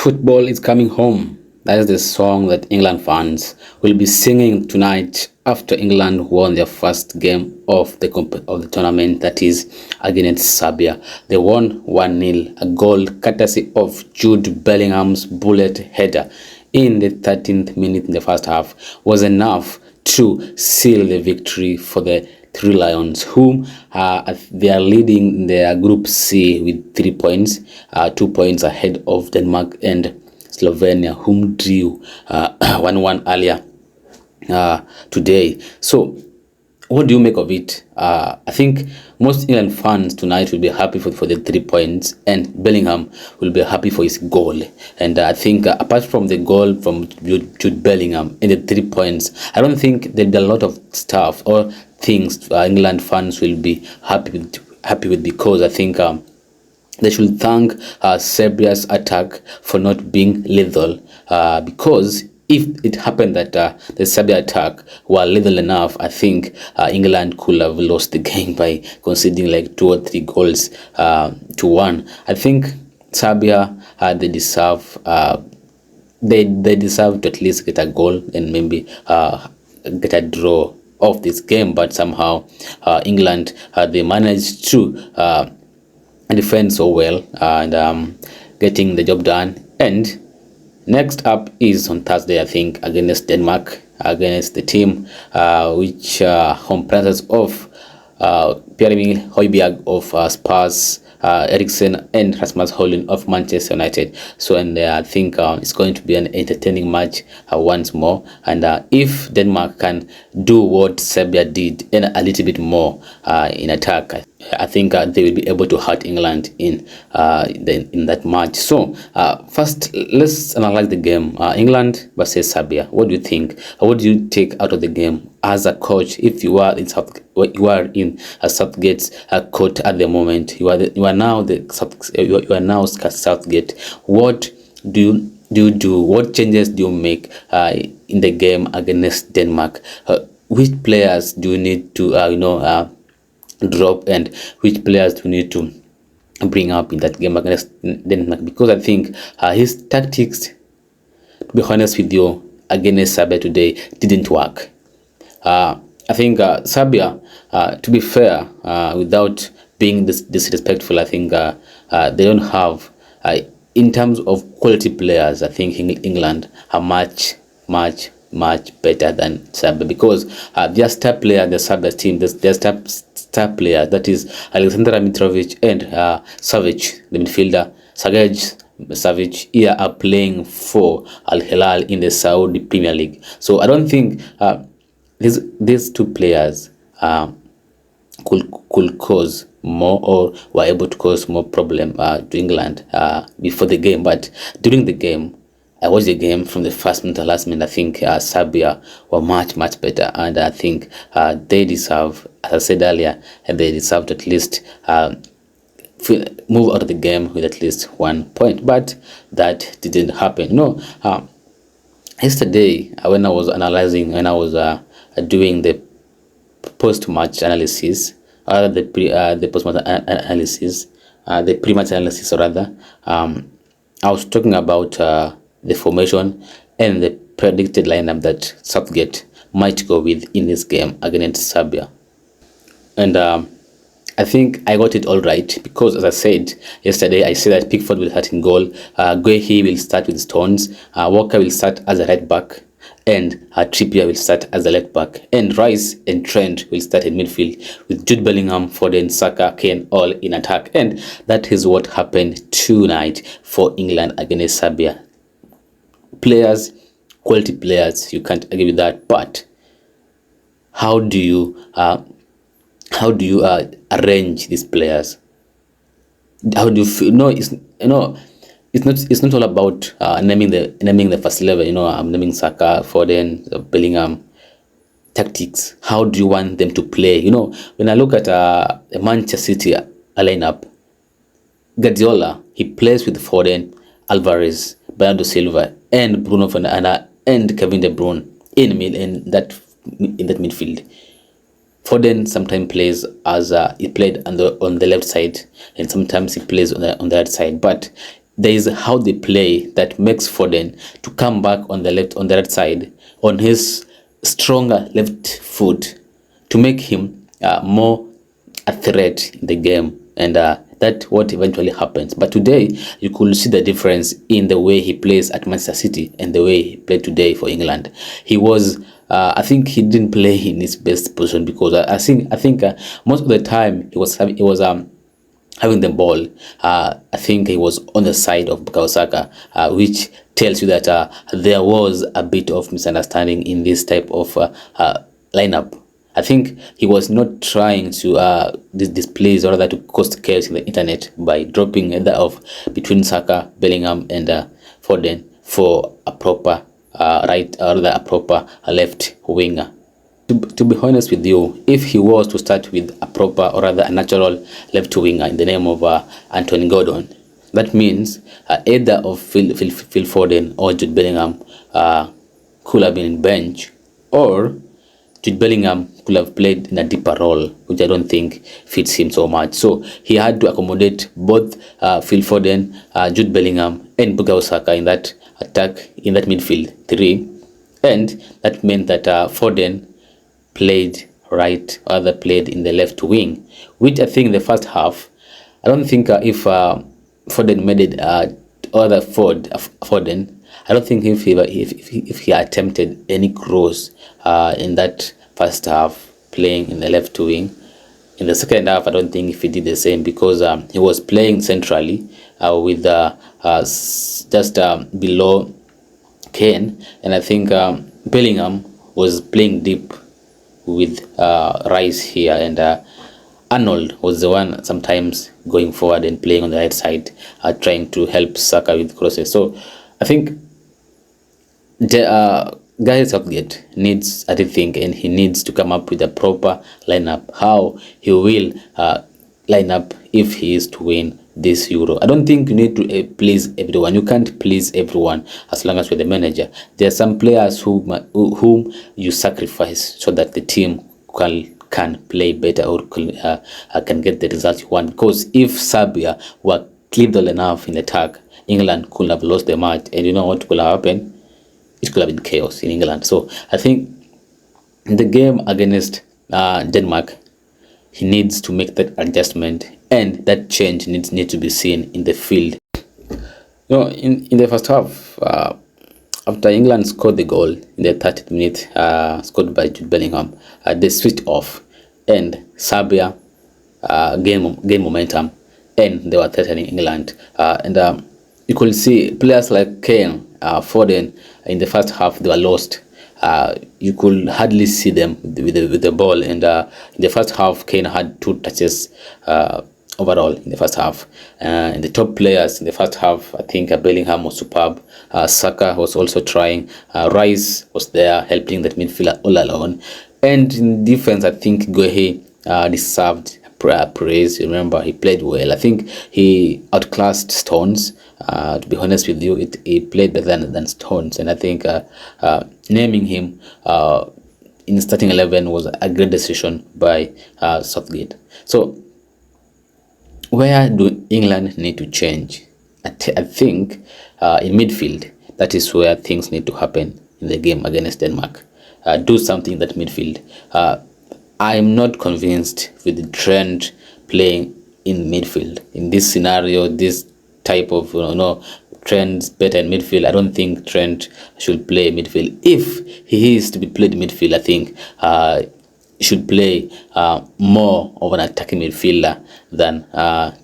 Football is coming home. That is the song that England fans will be singing tonight after England won their first game of the tournament, that is against Serbia. They won 1-0, a goal courtesy of Jude Bellingham's bullet header in the 13th minute in the first half was enough to seal the victory for the Three Lions, whom they are leading their Group C with 3 points, 2 points ahead of Denmark and Slovenia, whom drew 1-1 earlier today. So, what do you make of it? I think most England fans tonight will be happy for the 3 points, and Bellingham will be happy for his goal. And I think apart from the goal from Jude Bellingham and the 3 points, I don't think there'll be a lot of stuff or things England fans will be happy with, because I think they should thank Serbia's attack for not being lethal, because if it happened that the Serbia attack were lethal enough, I think England could have lost the game by conceding like 2 or 3 goals to 1. I think Serbia they deserve they deserve to at least get a goal and maybe get a draw of this game, but somehow England they managed to defend so well and getting the job done. And next up is on Thursday, I think, against Denmark, against the team which comprises of Pierre-Emil Højbjerg of Spurs, Eriksen and Rasmus Højlund of Manchester United. So, and I think it's going to be an entertaining match once more. And if Denmark can do what Serbia did and a little bit more in attack, I think they will be able to hurt England in that match. So, first, let's analyze the game. England versus Serbia. What do you think? What do you take out of the game as a coach? If you are in Southgate's court at the moment, you are now Southgate. What do you do? What changes do you make in the game against Denmark? Which players do you need to drop, and which players do you need to bring up in that game against Denmark? Because I think his tactics, to be honest with you, against Serbia today didn't work. I think Serbia, to be fair, without being disrespectful, I think they don't have, in terms of quality players, I think England are much better than Serbia, because their star player, the Serbia team, their star player, that is Alexander Mitrovic and Savic, the midfielder, Sergej Savic, here are playing for Al Hilal in the Saudi Premier League. So I don't think these two players could cause more, or were able to cause more problem to England before the game. But during the game, I watched the game from the first minute to last minute. I think Serbia were much better, and I think they deserve, as I said earlier, they deserve to at least move out of the game with at least 1 point. But that didn't happen. Yesterday when I was doing the post-match analysis, the post-match analysis, the pre-match analysis rather, I was talking about the formation and the predicted lineup that Southgate might go with in this game against Serbia. And I think I got it all right, because as I said yesterday, I said that Pickford will start in goal, Guehi will start with Stones, Walker will start as a right back, and Trippier will start as a left back, and Rice and Trent will start in midfield, with Jude Bellingham, Foden, Saka, Kane all in attack. And that is what happened tonight for England against Serbia. Players, quality players, you can't argue with that. But how do you arrange these players? How do you feel? It's not all about naming the first 11. I'm naming Saka, Foden, Bellingham. Tactics. How do you want them to play? When I look at Manchester City lineup, Guardiola, he plays with Foden, Alvarez, Bernardo Silva, and Bruno Fernandes and Kevin De Bruyne in that midfield. Foden sometimes plays as he played on the left side, and sometimes he plays on the right side. But there is how they play that makes Foden to come back on the right side on his stronger left foot to make him more a threat in the game, and that what eventually happens. But today you could see the difference in the way he plays at Manchester City and the way he played today for England. He was I think he didn't play in his best position, because I think most of the time he was having the ball. I think he was on the side of Bukayo Saka, which tells you that there was a bit of misunderstanding in this type of lineup. I think he was not trying to display or rather to cause chaos in the internet by dropping either of between Saka, Bellingham, and Foden for a proper right or rather a proper left winger. To be honest with you, if he was to start with a proper or rather a natural left winger in the name of Anthony Gordon, that means either of Phil Foden or Jude Bellingham could have been bench, or Jude Bellingham could have played in a deeper role, which I don't think fits him so much. So he had to accommodate both Phil Foden, Jude Bellingham, and Bukayo Saka in that attack, in that midfield three, and that meant that Foden played right, or other played in the left wing, which I think in the first half, I don't think if Foden made it, other Foden, I don't think if he attempted any cross in that first half playing in the left wing. In the second half, I don't think if he did the same, because he was playing centrally with just below Kane, and I think Bellingham was playing deep with Rice here, and Arnold was the one sometimes going forward and playing on the right side, trying to help Saka with crosses. So I think Gareth Southgate needs a rethink, and he needs to come up with a proper lineup, how he will line up if he is to win this Euro. I don't think you need to please everyone. You can't please everyone as long as you're the manager. There are some players whom you sacrifice so that the team can play better, or can get the results you want. Because if Serbia were clinical enough in attack, England could have lost the match, and you know what could have happened? It could have been chaos in England. So I think in the game against Denmark, he needs to make that adjustment, and that change needs to be seen in the field. In the first half, after England scored the goal in the 30th minute, scored by Jude Bellingham, they switched off, and Serbia gained momentum, and they were threatening England. And you could see players like Kane, Foden, in the first half they were lost. You could hardly see them with the ball, and in the first half Kane had 2 touches overall in the first half, and the top players in the first half, I think Bellingham was superb, Saka was also trying, Rice was there helping that midfielder all alone, and in defense I think Guehi deserved praise. Remember, he played well. I think he outclassed Stones. To be honest with you, he played better than Stones, and I think naming him in starting 11 was a great decision by Southgate. So where do England need to change? I think in midfield, that is where things need to happen in the game against Denmark. Do something in that midfield. I'm not convinced with the Trent playing in midfield. In this scenario, this type of Trent's better in midfield, I don't think Trent should play midfield. If he is to be played midfield, I think he should play more of an attacking midfielder than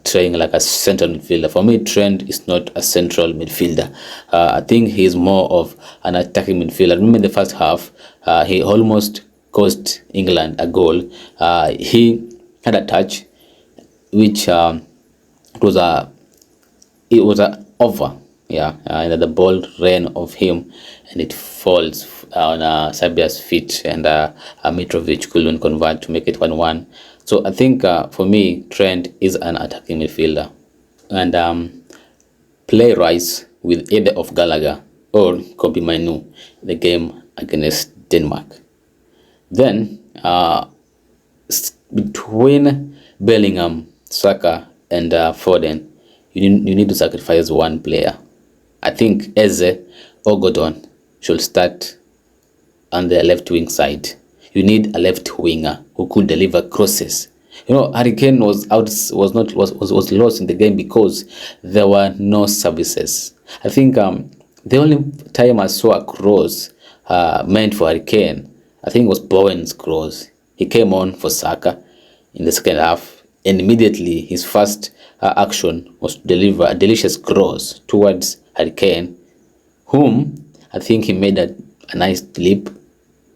trying like a central midfielder. For me, Trent is not a central midfielder. I think he is more of an attacking midfielder. Remember in the first half, he almost cost England a goal. He had a touch which it was a over, and the ball ran off him and it falls on Serbia's feet, and Mitrovic couldn't convert to make it 1-1. So I think for me, Trent is an attacking midfielder, and play Rice with either of Gallagher or Kobe Mainu in the game against Denmark. Then between Bellingham, Saka, and Foden, you need to sacrifice one player. I think Eze or Gordon should start on the left wing side. You need a left winger who could deliver crosses. You know, Hurricane was lost in the game because there were no services. I think the only time I saw a cross meant for Hurricane, I think, was Bowen's cross. He came on for Saka in the second half, and immediately his first action was to deliver a delicious cross towards Hurricane, whom I think he made a nice leap,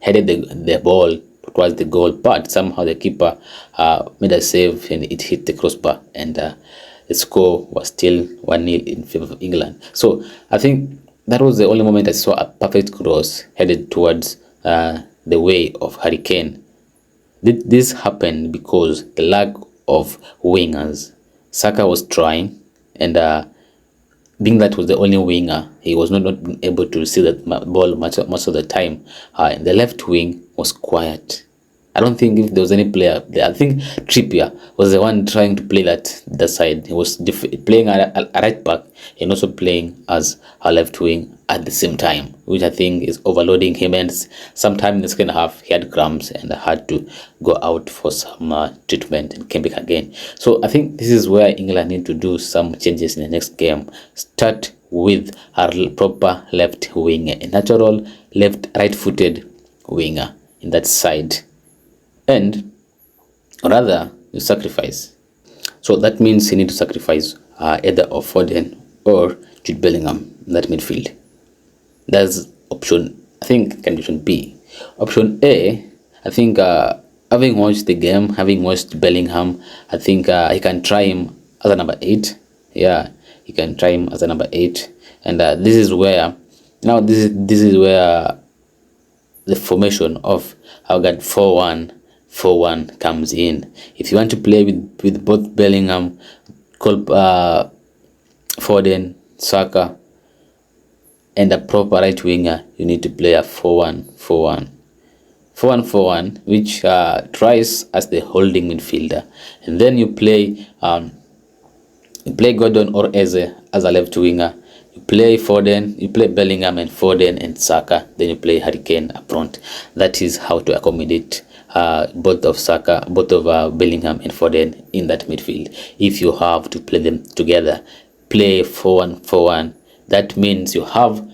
headed the ball towards the goal, but somehow the keeper made a save and it hit the crossbar, and the score was still 1-0 in favor of England. So I think that was the only moment I saw a perfect cross headed towards the way of Hurricane. This happened because the lack of wingers. Saka was trying, and being that was the only winger, he was not able to receive that ball much of the time. The left wing was quiet. I don't think if there was any player there. I think Trippier was the one trying to play that side. He was playing a right back and also playing as a left wing at the same time, which I think is overloading him. And sometime in the second half, he had cramps and had to go out for some treatment and came back again. So I think this is where England need to do some changes in the next game. Start with a proper left wing, a natural right-footed winger in that side. And rather you sacrifice. So that means you need to sacrifice either of Foden or Jude Bellingham in that midfield. That's option, I think, condition B. Option A, I think having watched the game, having watched Bellingham, I think he can try him as a number 8. Yeah, he can try him as a number 8. And this is where, now this is where the formation of our 4-1-4-1 comes in. If you want to play with both Bellingham, Foden, Saka, and a proper right winger, you need to play a 4-1-4-1. 4-1-4-1, which tries as the holding midfielder, and then you play Gordon or Eze as a left winger. You play Foden, you play Bellingham and Foden and Saka, then you play Hurricane up front. That is how to accommodate both of Bellingham and Foden in that midfield. If you have to play them together, play 4-1-4-1. That means you have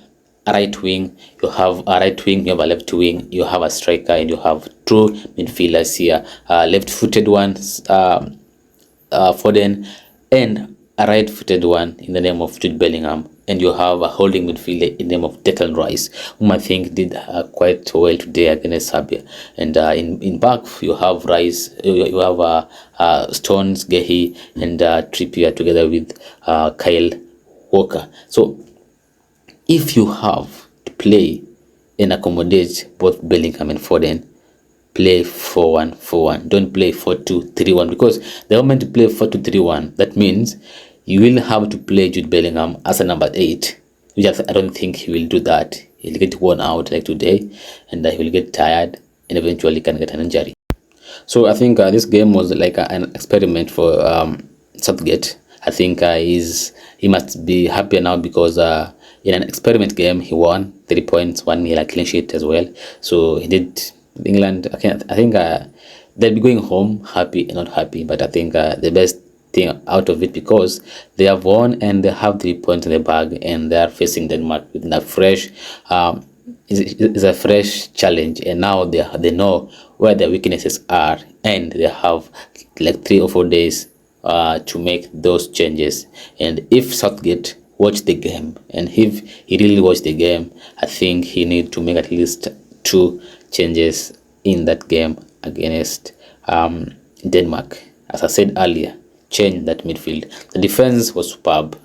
a right wing, you have a left wing, you have a striker, and you have two midfielders here, left-footed ones, Foden, and a right-footed one in the name of Jude Bellingham, and you have a holding midfielder in the name of Declan Rice, whom I think did quite well today against Serbia. And in back you have Rice, you have Stones, Gehi, and Trippier together with Kyle Walker. So if you have to play and accommodate both Bellingham and Foden, play 4-1-4-1. Don't play 4-2-3-1, because the moment you play 4-2-3-1, that means you will have to play Jude Bellingham as a number 8, which I don't think he will do that. He'll get worn out like today, and he will get tired and eventually can get an injury. So I think this game was like an experiment for Southgate. I think he must be happier now, because in an experiment game he won 3 points, 1-0, a clean sheet as well. So he did. England, I think they'll be going home happy and not happy, but I think the best thing out of it, because they have won and they have 3 points in the bag, and they are facing Denmark with a fresh is a fresh challenge, and now they know where their weaknesses are, and they have like 3 or 4 days to make those changes. And if Southgate watched the game, and if he really watched the game, I think he need to make at least 2 changes in that game against Denmark. As I said earlier, change that midfield. The defense was superb.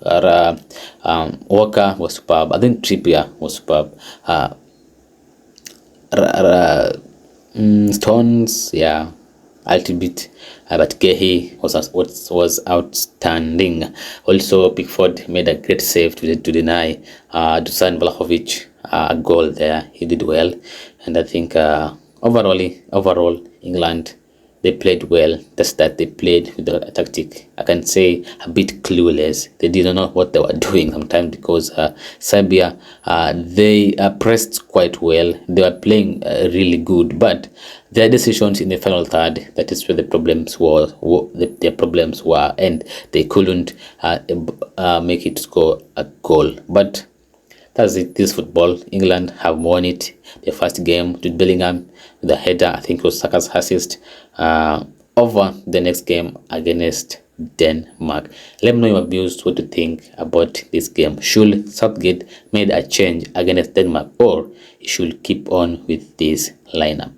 Walker was superb. I think Trippier was superb. Stones, yeah, a little bit, but Gehi was outstanding. Also, Pickford made a great save to deny Dusan Vlahovic a goal there. He did well, and I think overall England, they played well. That's that they played with the tactic, I can say, a bit clueless. They didn't know what they were doing sometimes, because Serbia, they pressed quite well. They were playing really good, but their decisions in the final third, that is where the problems were. Their problems were, and they couldn't make it score a goal. But that's it. This football. England have won it. Their first game, Jude Bellingham with a header, I think it was Saka's assist, over the next game against Denmark. Let me know your views, what you think about this game. Should Southgate made a change against Denmark, or he should keep on with this lineup?